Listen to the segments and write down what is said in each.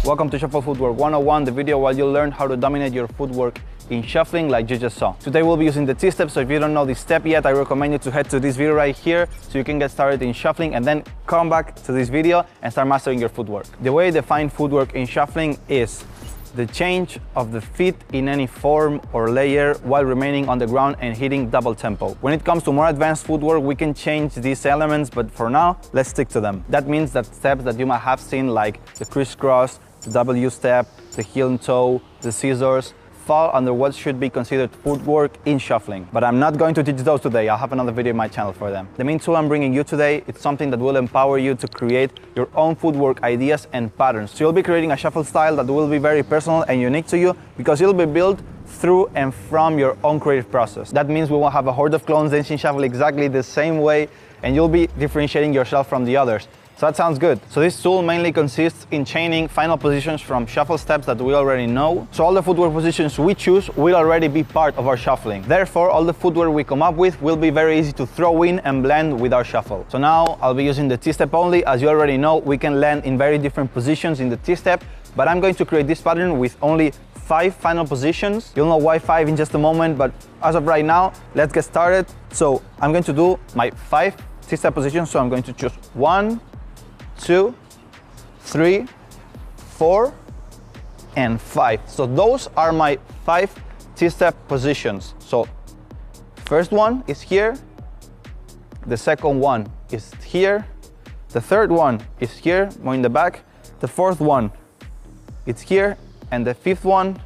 Welcome to Shuffle Footwork 101, the video where you'll learn how to dominate your footwork in shuffling like you just saw. Today we'll be using the T-step, so if you don't know this step yet, I recommend you to head to this video right here so you can get started in shuffling and then come back to this video and start mastering your footwork. The way I define footwork in shuffling is the change of the feet in any form or layer while remaining on the ground and hitting double tempo. When it comes to more advanced footwork, we can change these elements, but for now, let's stick to them. That means that steps that you might have seen, like the crisscross, the W step, the heel and toe, the scissors, fall under what should be considered footwork in shuffling. But I'm not going to teach those today. I'll have another video in my channel for them. The main tool I'm bringing you today is something that will empower you to create your own footwork ideas and patterns. So you'll be creating a shuffle style that will be very personal and unique to you because it'll be built through and from your own creative process. That means we won't have a horde of clones dancing shuffle exactly the same way, and you'll be differentiating yourself from the others. So that sounds good. So this tool mainly consists in chaining final positions from shuffle steps that we already know. So all the footwork positions we choose will already be part of our shuffling. Therefore, all the footwork we come up with will be very easy to throw in and blend with our shuffle. So now I'll be using the T-step only. As you already know, we can land in very different positions in the T-step, but I'm going to create this pattern with only 5 final positions. You'll know why 5 in just a moment, but as of right now, let's get started. So I'm going to do my 5 T-step positions. So I'm going to choose 1, 2, 3, 4, and 5. So those are my 5 T-step positions. So first one is here, the second one is here, the third one is here, more in the back, the fourth one it's here, and the fifth one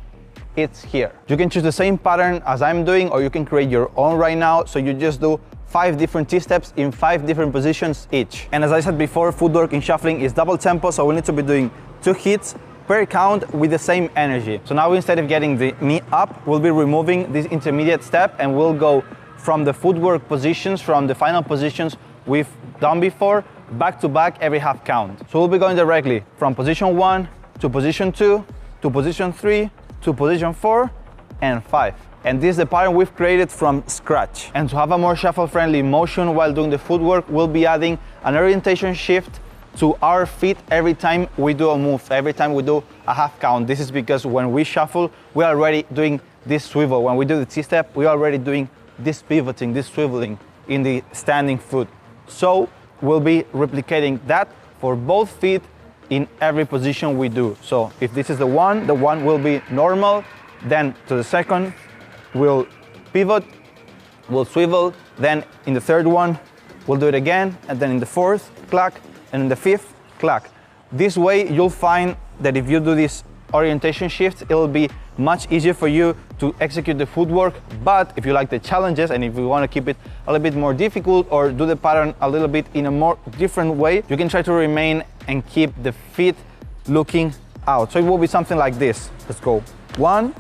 it's here. You can choose the same pattern as I'm doing, or you can create your own right now. So you just do 5 different T-steps in 5 different positions each. And as I said before, footwork in shuffling is double tempo, so we need to be doing 2 hits per count with the same energy. So now instead of getting the knee up, we'll be removing this intermediate step and we'll go from the footwork positions, from the final positions we've done before, back to back every half count. So we'll be going directly from position 1 to position 2 to position 3 to position 4 and 5. And this is the pattern we've created from scratch. And to have a more shuffle-friendly motion while doing the footwork, we'll be adding an orientation shift to our feet every time we do a move, every time we do a half count. This is because when we shuffle, we're already doing this swivel. When we do the T-step, we're already doing this pivoting, this swiveling in the standing foot. So we'll be replicating that for both feet in every position we do. So if this is the one will be normal, then to the second, we'll pivot, we'll swivel, then in the third one, we'll do it again, and then in the fourth, clack, and in the fifth, clack. This way, you'll find that if you do this orientation shift, it'll be much easier for you to execute the footwork. But if you like the challenges, and if you want to keep it a little bit more difficult or do the pattern a little bit in a more different way, you can try to remain and keep the feet looking out. So it will be something like this. Let's go. 1,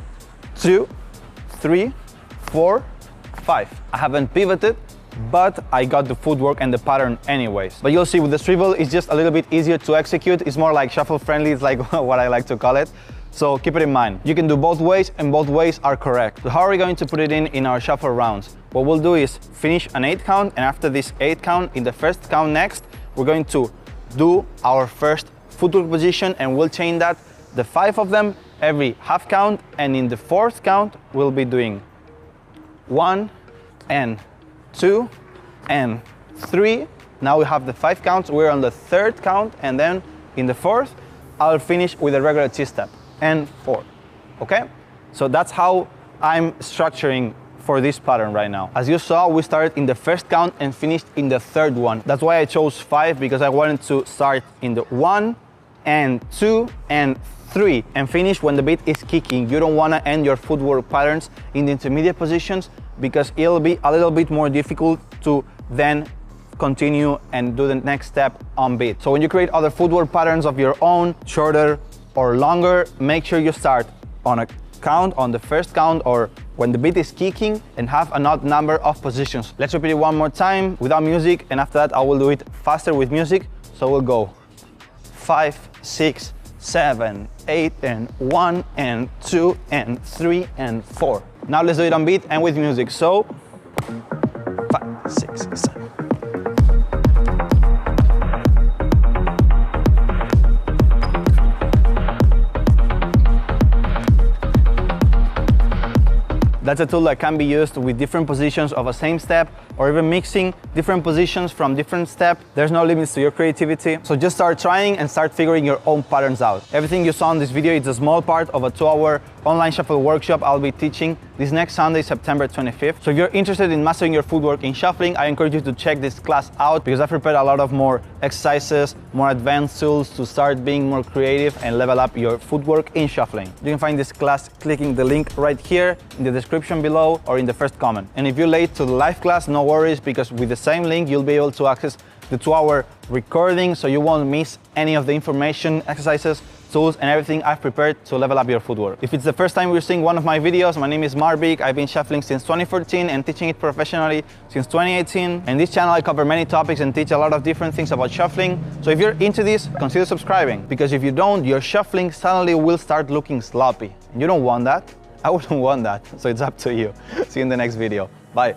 2, 3, 4, 5. I haven't pivoted, but I got the footwork and the pattern anyways. But you'll see with the swivel, it's just a little bit easier to execute. It's more like shuffle friendly, it's like what I like to call it. So keep it in mind. You can do both ways, and both ways are correct. So how are we going to put it in our shuffle rounds? What we'll do is finish an 8 count, and after this 8 count, in the first count next, we're going to do our first footwork position, and we'll chain that, the 5 of them, every half count, and in the fourth count we'll be doing 1 and 2 and 3. Now we have the 5 counts, we're on the third count, and then in the fourth I'll finish with a regular T-step and 4. Okay, so that's how I'm structuring for this pattern right now. As you saw, we started in the first count and finished in the third one. That's why I chose 5, because I wanted to start in the 1 and 2 and 3 and finish when the beat is kicking. You don't want to end your footwork patterns in the intermediate positions because it'll be a little bit more difficult to then continue and do the next step on beat. So when you create other footwork patterns of your own, shorter or longer, make sure you start on a count, on the first count, or when the beat is kicking, and have an odd number of positions. Let's repeat it one more time without music, and after that I will do it faster with music. So we'll go 5, 6, 7, 8, and 1, and 2, and 3, and 4. Now let's do it on beat and with music. So 5, 6, 7. That's a tool that can be used with different positions of a same step, or even mixing different positions from different steps. There's no limits to your creativity. So just start trying and start figuring your own patterns out. Everything you saw in this video is a small part of a 2-hour online shuffle workshop I'll be teaching this next Sunday, September 25th. So if you're interested in mastering your footwork in shuffling, I encourage you to check this class out because I've prepared a lot of more exercises, more advanced tools to start being more creative and level up your footwork in shuffling. You can find this class clicking the link right here in the description below or in the first comment. And if you're late to the live class, no worries, because with the same link you'll be able to access the 2-hour recording, so you won't miss any of the information, exercises, tools, and everything I've prepared to level up your footwork. If it's the first time you're seeing one of my videos, my name is Marvik. I've been shuffling since 2014 and teaching it professionally since 2018. And this channel I cover many topics and teach a lot of different things about shuffling. So if you're into this, consider subscribing, because if you don't, your shuffling suddenly will start looking sloppy. You don't want that. I wouldn't want that. So it's up to you. See you in the next video. Bye.